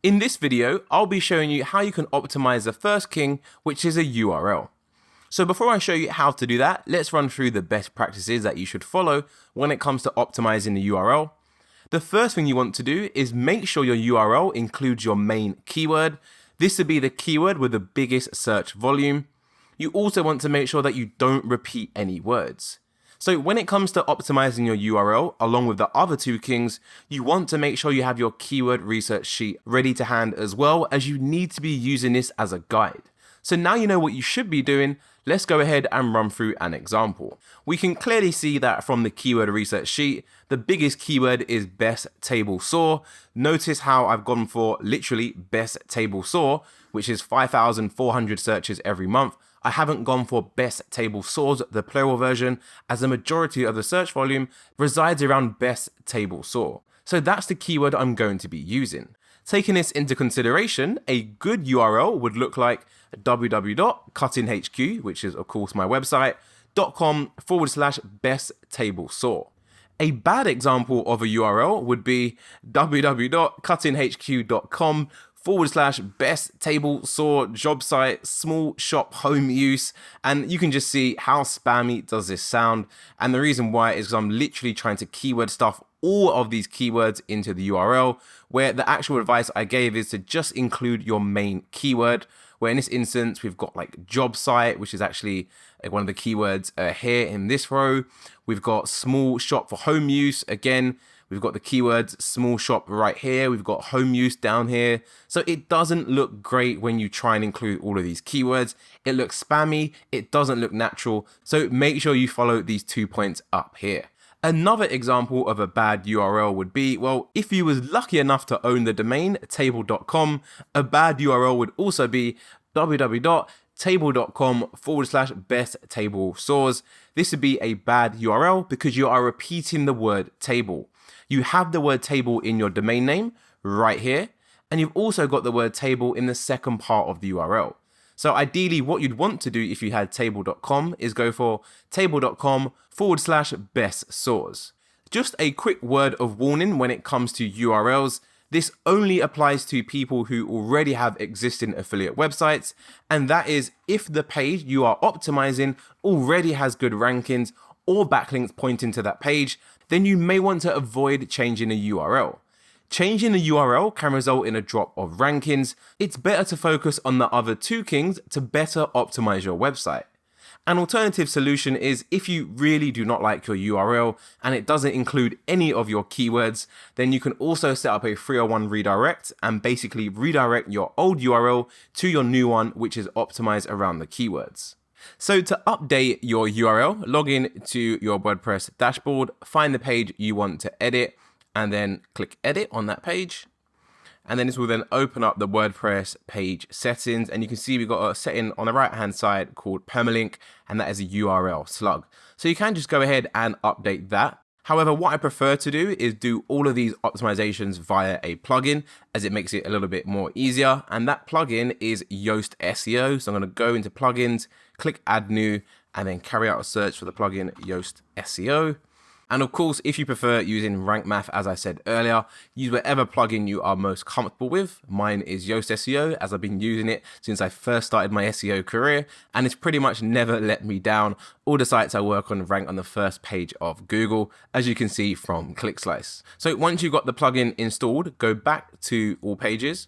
In this video, I'll be showing you how you can optimize the first king, which is a URL. So before I show you how to do that, let's run through the best practices that you should follow when it comes to optimizing the URL. The first thing you want to do is make sure your URL includes your main keyword. This would be the keyword with the biggest search volume. You also want to make sure that you don't repeat any words. So when it comes to optimizing your URL, along with the other two kings, you want to make sure you have your keyword research sheet ready to hand, as well as you need to be using this as a guide. So now you know what you should be doing. Let's go ahead and run through an example. We can clearly see that from the keyword research sheet, the biggest keyword is best table saw. Notice how I've gone for literally best table saw, which is 5,400 searches every month. I haven't gone for best table saws, the plural version, as the majority of the search volume resides around best table saw. So that's the keyword I'm going to be using. Taking this into consideration, a good URL would look like www.cuttinghq, which is of course my website, .com/best table saw. A bad example of a URL would be www.cuttinghq.com/best table saw job site small shop home use, and you can just see how spammy does this sound. And the reason why is because I'm literally trying to keyword stuff all of these keywords into the URL, where the actual advice I gave is to just include your main keyword, where in this instance we've got like job site, which is actually one of the keywords here in this row. We've got small shop for home use. Again, we've got the keywords small shop right here. We've got home use down here. So it doesn't look great when you try and include all of these keywords. It looks spammy. It doesn't look natural. So make sure you follow these 2 points up here. Another example of a bad URL would be, well, if you was lucky enough to own the domain table.com, a bad URL would also be www.table.com/best table saws. This would be a bad URL because you are repeating the word table. You have the word table in your domain name right here, and you've also got the word table in the second part of the URL. So ideally what you'd want to do if you had table.com is go for table.com/best saws. Just a quick word of warning when it comes to URLs. This only applies to people who already have existing affiliate websites, and that is if the page you are optimizing already has good rankings or backlinks pointing to that page, then you may want to avoid changing the URL. Changing the URL can result in a drop of rankings. It's better to focus on the other two kings to better optimize your website. An alternative solution is if you really do not like your URL and it doesn't include any of your keywords, then you can also set up a 301 redirect and basically redirect your old URL to your new one, which is optimized around the keywords. So to update your URL, log in to your WordPress dashboard, find the page you want to edit, and then click edit on that page. And then this will then open up the WordPress page settings. And you can see we've got a setting on the right hand side called permalink, and that is a URL slug. So you can just go ahead and update that. However, what I prefer to do is do all of these optimizations via a plugin, as it makes it a little bit more easier. And that plugin is Yoast SEO. So I'm going to go into plugins, click add new, and then carry out a search for the plugin Yoast SEO. And of course, if you prefer using Rank Math, as I said earlier, use whatever plugin you are most comfortable with. Mine is Yoast SEO, as I've been using it since I first started my SEO career, and it's pretty much never let me down. All the sites I work on rank on the first page of Google, as you can see from ClickSlice. So once you've got the plugin installed, go back to all pages,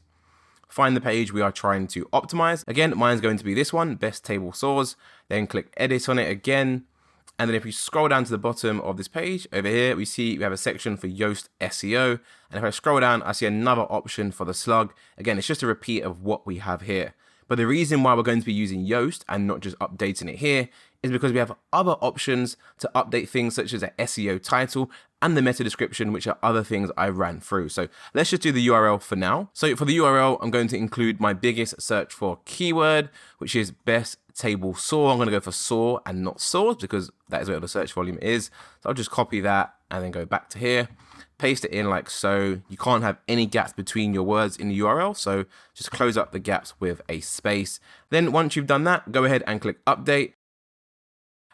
find the page we are trying to optimize. Again, mine's going to be this one, best table saws. Then click edit on it again. And then if we scroll down to the bottom of this page over here, we see we have a section for Yoast SEO. And if I scroll down, I see another option for the slug. Again, it's just a repeat of what we have here. But the reason why we're going to be using Yoast and not just updating it here is because we have other options to update things such as an SEO title and the meta description, which are other things I ran through. So let's just do the URL for now. So for the URL, I'm going to include my biggest search for keyword, which is best table saw. I'm going to go for saw and not saws because that is where the search volume is. So I'll just copy that and then go back to here, paste it in like so. You can't have any gaps between your words in the URL, so just close up the gaps with a space. Then once you've done that, go ahead and click update.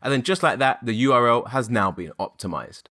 And then just like that, the URL has now been optimized.